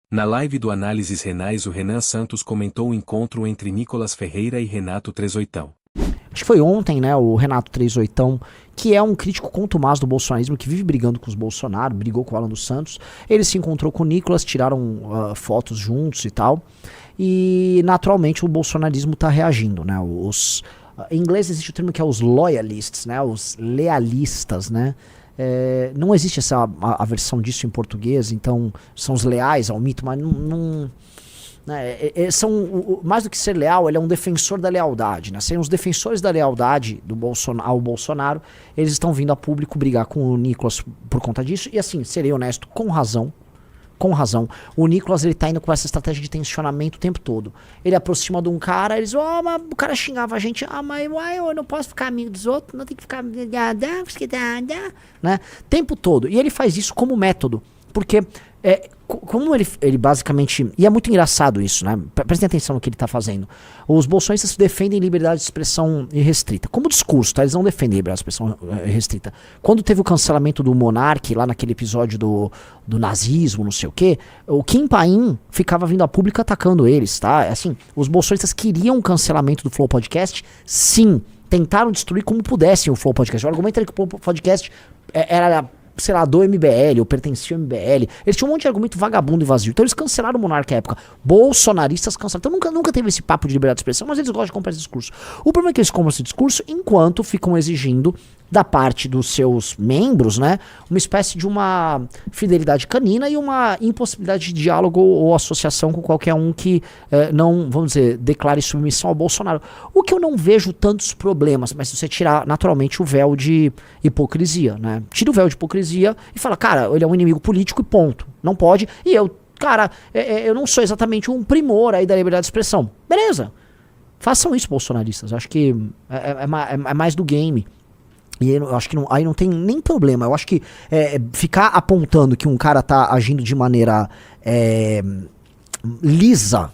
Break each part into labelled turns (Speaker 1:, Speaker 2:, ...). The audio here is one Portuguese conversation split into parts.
Speaker 1: Na live do Análises Renais, o Renan Santos comentou o encontro entre Nicolas Ferreira e Renato Trezoitão.
Speaker 2: Acho que foi ontem, né, o Renato Trezoitão, que é um crítico contumaz do bolsonarismo, que vive brigando com os Bolsonaro, brigou com o Alan dos Santos. Ele se encontrou com o Nicolas, tiraram fotos juntos e tal. E, naturalmente, o bolsonarismo está reagindo, né? Em inglês existe o termo que é os loyalists, né? Os lealistas, né? Não existe a versão disso em português, então são os leais ao mito, mas não né, mais do que ser leal, ele é um defensor da lealdade, né? Serem os defensores da lealdade ao Bolsonaro, eles estão vindo a público brigar com o Nicolas por conta disso, e assim, serei honesto, com razão, o Nicolas, ele tá indo com essa estratégia de tensionamento o tempo todo. Ele aproxima de um cara, eles, mas o cara xingava a gente, mas eu não posso ficar amigo dos outros, não tem que ficar, né, tempo todo. E ele faz isso como método, porque como ele basicamente, e é muito engraçado isso, né, prestem atenção no que ele tá fazendo. Os bolsonaristas defendem liberdade de expressão irrestrita, como discurso, tá? Eles não defendem liberdade de expressão irrestrita. Quando teve o cancelamento do Monark, lá naquele episódio do nazismo, não sei o quê, o Kim Paim ficava vindo a público atacando eles, tá? Assim, os bolsonaristas queriam o cancelamento do Flow Podcast, sim, tentaram destruir como pudessem o Flow Podcast. O argumento era que o Flow Podcast era, sei lá, do MBL, ou pertencia ao MBL. Eles tinham um monte de argumento vagabundo e vazio. Então eles cancelaram o Monarca na época. Bolsonaristas cancelaram. Então nunca teve esse papo de liberdade de expressão, mas eles gostam de comprar esse discurso. O problema é que eles compram esse discurso enquanto ficam exigindo da parte dos seus membros, né, uma espécie de uma fidelidade canina e uma impossibilidade de diálogo ou associação com qualquer um que não, vamos dizer, declare submissão ao Bolsonaro. O que eu não vejo tantos problemas, mas se você tirar naturalmente o véu de hipocrisia, né, tira o véu de hipocrisia e fala, cara, ele é um inimigo político e ponto, não pode, e eu, cara, eu não sou exatamente um primor aí da liberdade de expressão, beleza, façam isso, bolsonaristas, acho que é mais do game. E eu acho que aí não tem nem problema. Eu acho que ficar apontando que um cara tá agindo de maneira lisa,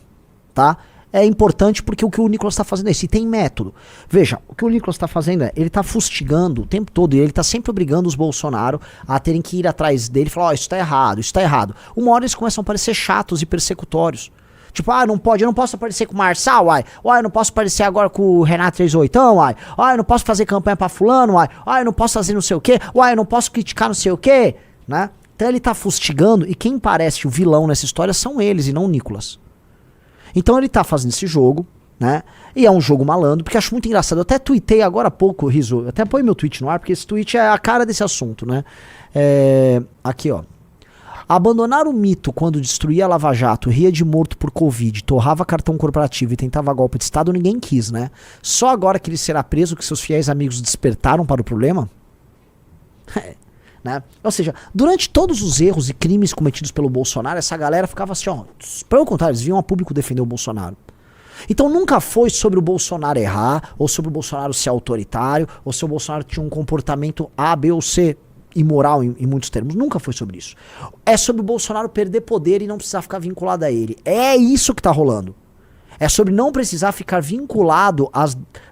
Speaker 2: tá? É importante porque o que o Nicolas tá fazendo é isso. E tem método. Veja, o que o Nicolas tá fazendo ele tá fustigando o tempo todo. E ele tá sempre obrigando os Bolsonaro a terem que ir atrás dele e falar, isso tá errado, isso tá errado. Uma hora eles começam a parecer chatos e persecutórios. Tipo, não pode, eu não posso aparecer com o Marçal, eu não posso aparecer agora com o Renato Trezoitão, eu não posso fazer campanha pra fulano, eu não posso fazer não sei o quê, eu não posso criticar não sei o quê, né? Então ele tá fustigando e quem parece o vilão nessa história são eles e não o Nicolas. Então ele tá fazendo esse jogo, né? E é um jogo malandro, porque eu acho muito engraçado. Eu até tuitei agora há pouco, Riso, eu até põe meu tweet no ar, porque esse tweet é a cara desse assunto, né? Aqui, ó. Abandonar o mito quando destruía a Lava Jato, ria de morto por Covid, torrava cartão corporativo e tentava golpe de Estado, ninguém quis, né? Só agora que ele será preso que seus fiéis amigos despertaram para o problema? Né? Ou seja, durante todos os erros e crimes cometidos pelo Bolsonaro, essa galera ficava assim, ó, pelo contrário, eles vinham a público defender o Bolsonaro. Então nunca foi sobre o Bolsonaro errar, ou sobre o Bolsonaro ser autoritário, ou se o Bolsonaro tinha um comportamento A, B ou C, imoral em muitos termos, nunca foi sobre isso. É sobre o Bolsonaro perder poder e não precisar ficar vinculado a ele. É isso que tá rolando. É sobre não precisar ficar vinculado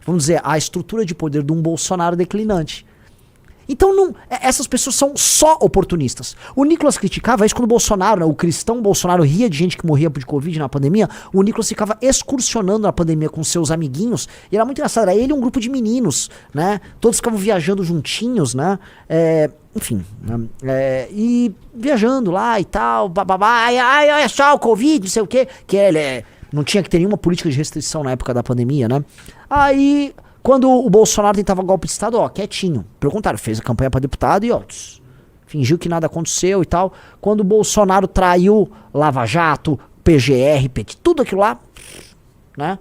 Speaker 2: vamos dizer, à estrutura de poder de um Bolsonaro declinante. Então essas pessoas são só oportunistas. O Nicolas criticava isso quando o Bolsonaro, né, o cristão Bolsonaro ria de gente que morria de Covid na pandemia. O Nicolas ficava excursionando na pandemia com seus amiguinhos. E era muito engraçado, era ele e um grupo de meninos, né? Todos ficavam viajando juntinhos, né? Enfim, e viajando lá e tal, bababá, olha só o Covid, não sei o quê, que ele não tinha que ter nenhuma política de restrição na época da pandemia, né? Aí, quando o Bolsonaro tentava golpe de Estado, quietinho, pelo contrário, fez a campanha pra deputado e fingiu que nada aconteceu e tal. Quando o Bolsonaro traiu Lava Jato, PGR, PT, tudo aquilo lá, né?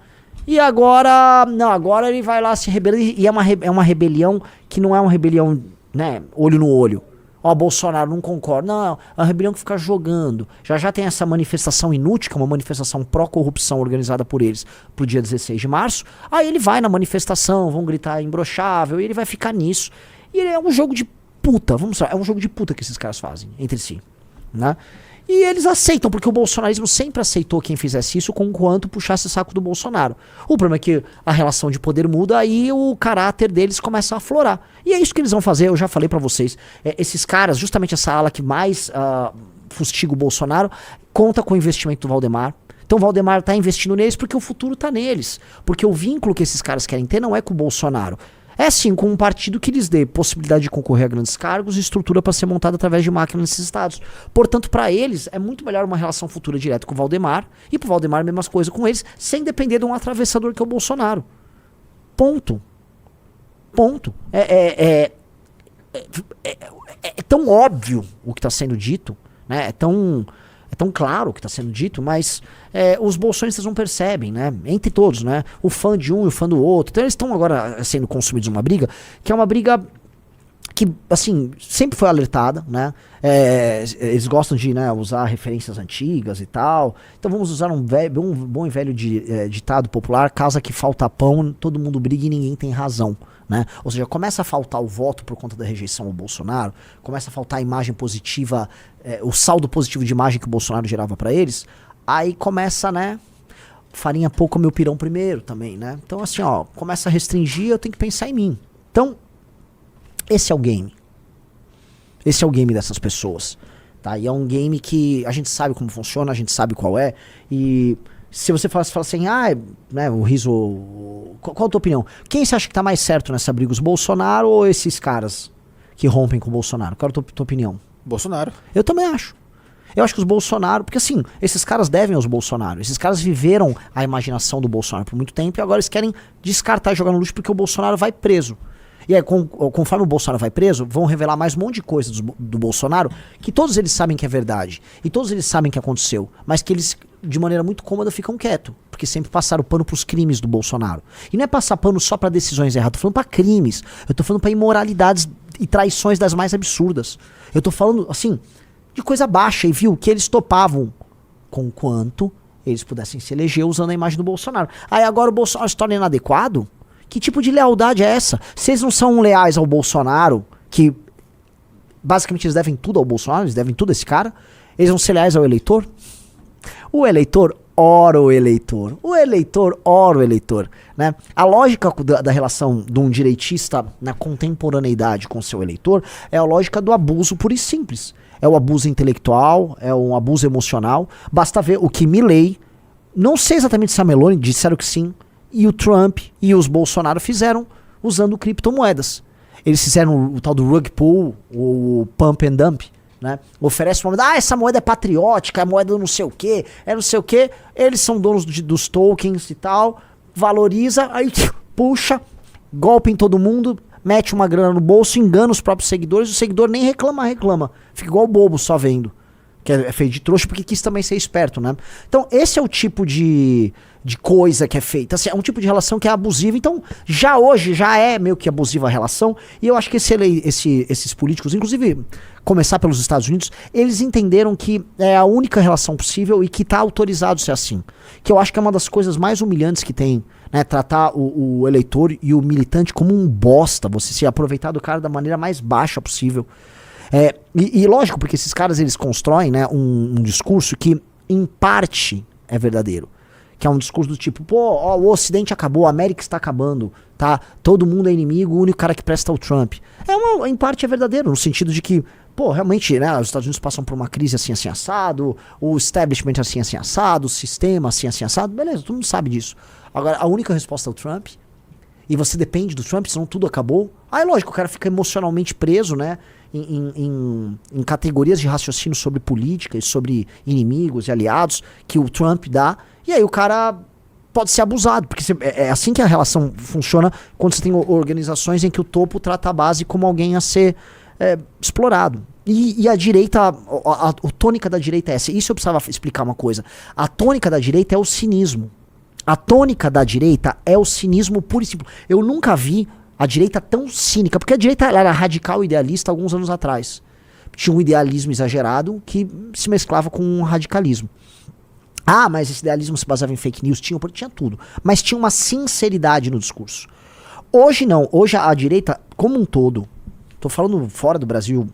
Speaker 2: E agora, agora ele vai lá se rebelar, e é uma rebelião que não é uma rebelião, né, olho no olho. Bolsonaro não concorda. Não, é uma rebelião que fica jogando. Já tem essa manifestação inútil, que é uma manifestação pró-corrupção organizada por eles pro dia 16 de março. Aí ele vai na manifestação, vão gritar imbrochável, e ele vai ficar nisso. E é um jogo de puta, é um jogo de puta que esses caras fazem entre si, né? E eles aceitam, porque o bolsonarismo sempre aceitou quem fizesse isso conquanto puxasse o saco do Bolsonaro. O problema é que a relação de poder muda, aí o caráter deles começa a aflorar. E é isso que eles vão fazer, eu já falei pra vocês. Esses caras, justamente essa ala que mais fustiga o Bolsonaro, conta com o investimento do Valdemar. Então o Valdemar tá investindo neles porque o futuro tá neles. Porque o vínculo que esses caras querem ter não é com o Bolsonaro. É sim com um partido que lhes dê possibilidade de concorrer a grandes cargos e estrutura para ser montada através de máquinas nesses estados. Portanto, para eles, é muito melhor uma relação futura direta com o Valdemar e pro Valdemar a mesma coisa com eles, sem depender de um atravessador que é o Bolsonaro. Ponto. Ponto. É tão óbvio o que está sendo dito, né? É tão claro o que está sendo dito, mas os bolsonistas não percebem, né? Entre todos, né? O fã de um e o fã do outro. Então eles estão agora sendo consumidos numa briga, que é uma briga que, assim, sempre foi alertada, né? Eles gostam de, né, usar referências antigas e tal. Então vamos usar um bom e velho ditado popular: casa que falta pão, todo mundo briga e ninguém tem razão. Né? Ou seja, começa a faltar o voto por conta da rejeição ao Bolsonaro, começa a faltar a imagem positiva, o saldo positivo de imagem que o Bolsonaro gerava para eles, aí começa, né, farinha pouco meu pirão primeiro também, né? Então assim, ó, começa a restringir, eu tenho que pensar em mim. Então, esse é o game. Esse é o game dessas pessoas, tá? E é um game que a gente sabe como funciona, a gente sabe qual é, e se você fala assim, né, o riso... Qual a tua opinião? Quem você acha que tá mais certo nessa briga? Os Bolsonaro ou esses caras que rompem com o Bolsonaro? Qual é a tua opinião?
Speaker 3: Bolsonaro.
Speaker 2: Eu também acho. Eu acho que os Bolsonaro... Porque assim, esses caras devem aos Bolsonaro. Esses caras viveram a imaginação do Bolsonaro por muito tempo e agora eles querem descartar e jogar no lixo porque o Bolsonaro vai preso. E aí, conforme o Bolsonaro vai preso, vão revelar mais um monte de coisa do Bolsonaro que todos eles sabem que é verdade. E todos eles sabem que aconteceu. Mas que eles, de maneira muito cômoda, ficam quietos. Porque sempre passaram pano pros crimes do Bolsonaro. E não é passar pano só pra decisões erradas. Eu tô falando pra crimes. Eu tô falando pra imoralidades e traições das mais absurdas. Eu tô falando, assim, de coisa baixa. E viu que eles topavam com quanto eles pudessem se eleger usando a imagem do Bolsonaro. Aí agora o Bolsonaro se torna inadequado? Que tipo de lealdade é essa? Se eles não são leais ao Bolsonaro, que basicamente eles devem tudo ao Bolsonaro, eles devem tudo a esse cara, eles vão ser leais ao eleitor? O eleitor ora o eleitor. O eleitor ora o eleitor. Né? A lógica da relação de um direitista na contemporaneidade com seu eleitor é a lógica do abuso puro e simples. É o abuso intelectual, é um abuso emocional. Basta ver o que Milley, não sei exatamente se a Meloni, disseram que sim, e o Trump e os Bolsonaro fizeram usando criptomoedas. Eles fizeram o tal do rug pull, o pump and dump, né? Oferece uma moeda, essa moeda é patriótica, é moeda não sei o que, é não sei o que. Eles são donos dos tokens e tal, valoriza, aí puxa, golpe em todo mundo, mete uma grana no bolso, engana os próprios seguidores, o seguidor nem reclama. Fica igual o bobo só vendo. Que é feito de trouxa porque quis também ser esperto, né? Então esse é o tipo de coisa que é feita, assim, é um tipo de relação que é abusiva. Então hoje já é meio que abusiva a relação, e eu acho que esses políticos, inclusive começar pelos Estados Unidos, eles entenderam que é a única relação possível e que tá autorizado ser assim, que eu acho que é uma das coisas mais humilhantes que tem, né, tratar o eleitor e o militante como um bosta, você se aproveitar do cara da maneira mais baixa possível. E lógico, porque esses caras eles constroem, né, um discurso que em parte é verdadeiro, que é um discurso do tipo, o Ocidente acabou, a América está acabando, tá? Todo mundo é inimigo, o único cara que presta é o Trump. Em parte é verdadeiro, no sentido de que, realmente, né, os Estados Unidos passam por uma crise assim assado, o establishment assim assado, o sistema assim assado, beleza, todo mundo sabe disso. Agora, a única resposta é o Trump, e você depende do Trump, senão tudo acabou. Aí, lógico, o cara fica emocionalmente preso, né, em categorias de raciocínio sobre política e sobre inimigos e aliados que o Trump dá, e aí o cara pode ser abusado, porque é assim que a relação funciona quando você tem organizações em que o topo trata a base como alguém a ser explorado. E a direita, a tônica da direita é essa. Isso eu precisava explicar uma coisa. A tônica da direita é o cinismo. A tônica da direita é o cinismo puro e simples. Eu nunca vi a direita tão cínica, porque a direita ela era radical e idealista alguns anos atrás. Tinha um idealismo exagerado que se mesclava com um radicalismo. Mas esse idealismo se baseava em fake news, tinha tudo. Mas tinha uma sinceridade no discurso. Hoje não, hoje a direita, como um todo, tô falando fora do Brasil,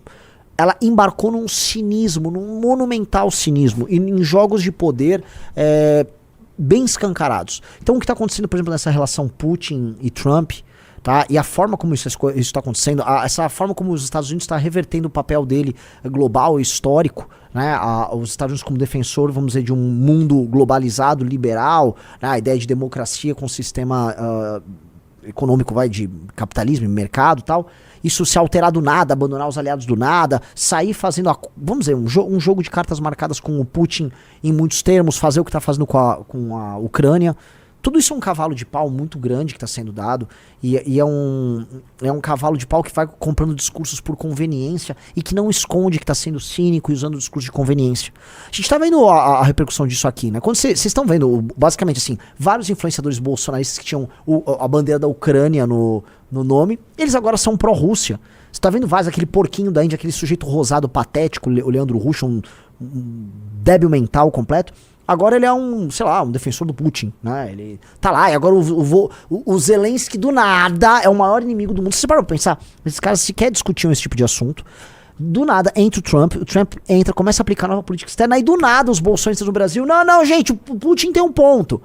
Speaker 2: ela embarcou num cinismo, num monumental cinismo, em jogos de poder bem escancarados. Então o que está acontecendo, por exemplo, nessa relação Putin e Trump, tá? E a forma como isso está acontecendo, essa forma como os Estados Unidos está revertendo o papel dele global e histórico, né? Os Estados Unidos como defensor, vamos dizer, de um mundo globalizado, liberal, né? A ideia de democracia com sistema econômico, de capitalismo, mercado e tal. Isso se alterar do nada, abandonar os aliados do nada, sair fazendo, vamos dizer, um jogo de cartas marcadas com o Putin em muitos termos, fazer o que está fazendo com a Ucrânia. Tudo isso é um cavalo de pau muito grande que está sendo dado, e é um cavalo de pau que vai comprando discursos por conveniência e que não esconde que está sendo cínico e usando o discurso de conveniência. A gente está vendo a repercussão disso aqui, né? Quando vocês estão vendo, basicamente assim, vários influenciadores bolsonaristas que tinham a bandeira da Ucrânia no nome, eles agora são pró-Rússia. Você tá vendo vários, aquele porquinho da Índia, aquele sujeito rosado patético, o Leandro Russo, um débil mental completo. Agora ele é um defensor do Putin, né? Ele tá lá, e agora o Zelensky do nada é o maior inimigo do mundo. Você parou pra pensar? Esses caras sequer discutiam esse tipo de assunto. Do nada entra o Trump entra, começa a aplicar nova política externa, e do nada os bolsonistas do Brasil, não, gente, o Putin tem um ponto.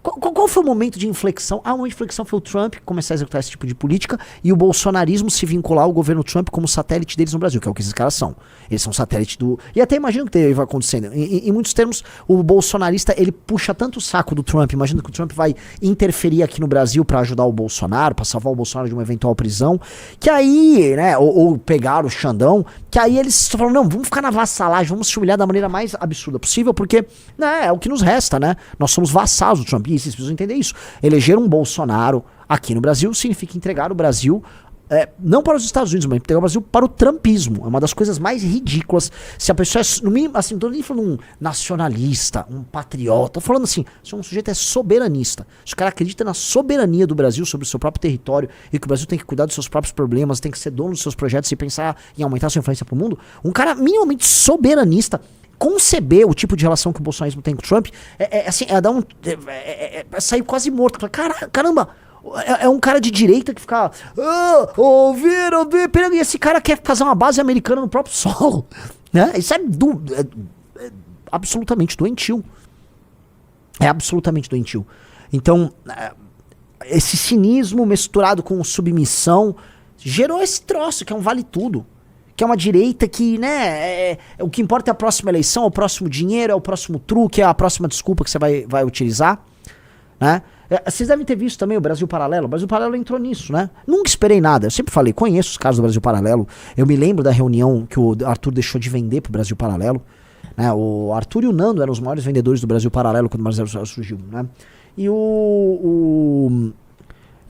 Speaker 2: Qual foi o momento de inflexão? O momento de inflexão foi o Trump começar a executar esse tipo de política e o bolsonarismo se vincular ao governo Trump como satélite deles no Brasil, que é o que esses caras são. Eles são satélite do... E até imagino que vai acontecendo. Em muitos termos, o bolsonarista, ele puxa tanto o saco do Trump, imagina que o Trump vai interferir aqui no Brasil pra ajudar o Bolsonaro, pra salvar o Bolsonaro de uma eventual prisão, que aí, né, ou pegar o Xandão, que aí eles falam, não, vamos ficar na vassalagem, vamos se humilhar da maneira mais absurda possível, porque, né, é o que nos resta, né? Nós somos vassalos do Trump. E vocês precisam entender isso. Eleger um Bolsonaro aqui no Brasil significa entregar o Brasil, não para os Estados Unidos, mas entregar o Brasil para o trumpismo. É uma das coisas mais ridículas. Se a pessoa é, no mínimo, assim, não tô nem falando um nacionalista, um patriota, tô falando assim, se um sujeito é soberanista, se o cara acredita na soberania do Brasil sobre o seu próprio território e que o Brasil tem que cuidar dos seus próprios problemas, tem que ser dono dos seus projetos e pensar em aumentar sua influência para o mundo, um cara minimamente soberanista, conceber o tipo de relação que o bolsonarismo tem com o Trump sair quase morto. Caramba, é um cara de direita que fica ouviram, e esse cara quer fazer uma base americana no próprio solo, né? Isso é absolutamente doentio. É absolutamente doentio. Então, esse cinismo misturado com submissão gerou esse troço que é um vale tudo. Que é uma direita que, né, o que importa é a próxima eleição, é o próximo dinheiro, é o próximo truque, é a próxima desculpa que você vai utilizar, né? Vocês devem ter visto também o Brasil Paralelo. O Brasil Paralelo entrou nisso, né? Nunca esperei nada. Eu sempre falei, conheço os casos do Brasil Paralelo. Eu me lembro da reunião que o Arthur deixou de vender pro Brasil Paralelo, né? O Arthur e o Nando eram os maiores vendedores do Brasil Paralelo quando o Brasil surgiu, né?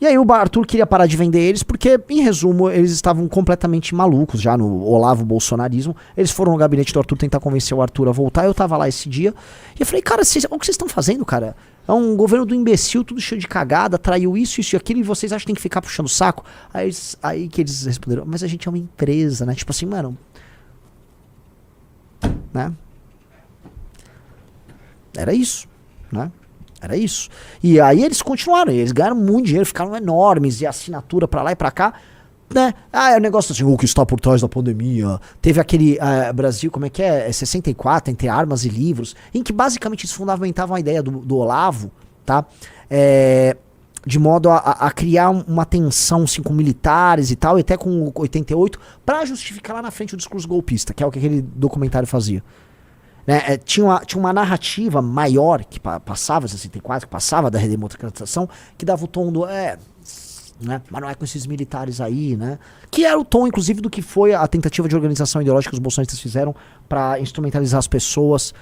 Speaker 2: E aí o Arthur queria parar de vender eles porque, em resumo, eles estavam completamente malucos já no Olavo Bolsonarismo. Eles foram no gabinete do Arthur tentar convencer o Arthur a voltar. Eu tava lá esse dia e eu falei, cara, o que vocês estão fazendo, cara? É um governo do imbecil, tudo cheio de cagada, traiu isso e aquilo, e vocês acham que tem que ficar puxando o saco? Aí que eles responderam, mas a gente é uma empresa, né? Tipo assim, mano, né? Era isso, né? Era isso. E aí eles continuaram, eles ganharam muito dinheiro, ficaram enormes, e assinatura pra lá e pra cá, né? É um negócio assim, o que está por trás da pandemia. Teve aquele Brasil, como é que é? 64, entre armas e livros, em que basicamente eles fundamentavam a ideia do Olavo, tá? De modo a criar uma tensão assim, com militares e tal, e até com o 88, pra justificar lá na frente o discurso golpista, que é o que aquele documentário fazia. Né, tinha uma narrativa maior que passava, 64, que passava da redemocratização, que dava o tom do né, mas não é com esses militares aí, né? Que era o tom, inclusive, do que foi a tentativa de organização ideológica que os bolsonaristas fizeram para instrumentalizar as pessoas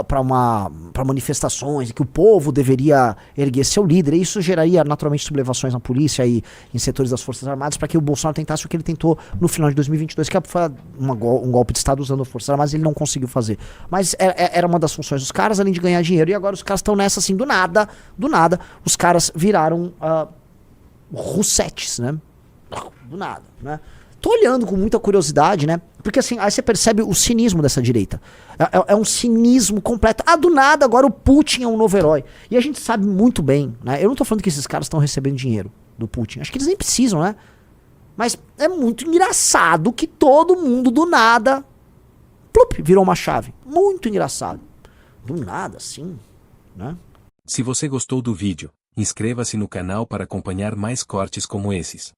Speaker 2: para manifestações, e que o povo deveria erguer seu líder, e isso geraria naturalmente sublevações na polícia e em setores das Forças Armadas para que o Bolsonaro tentasse o que ele tentou no final de 2022, que foi um golpe de Estado usando as Forças Armadas, e ele não conseguiu fazer. Mas era uma das funções dos caras, além de ganhar dinheiro, e agora os caras estão nessa assim, do nada, os caras viraram russetes, né? Do nada, né? Tô olhando com muita curiosidade, né? Porque assim, aí você percebe o cinismo dessa direita. É um cinismo completo. Do nada, agora o Putin é um novo herói. E a gente sabe muito bem, né? Eu não tô falando que esses caras estão recebendo dinheiro do Putin. Acho que eles nem precisam, né? Mas é muito engraçado que todo mundo, do nada, plup, virou uma chave. Muito engraçado. Do nada, assim, né?
Speaker 1: Se você gostou do vídeo, Inscreva-se no canal para acompanhar mais cortes como esses.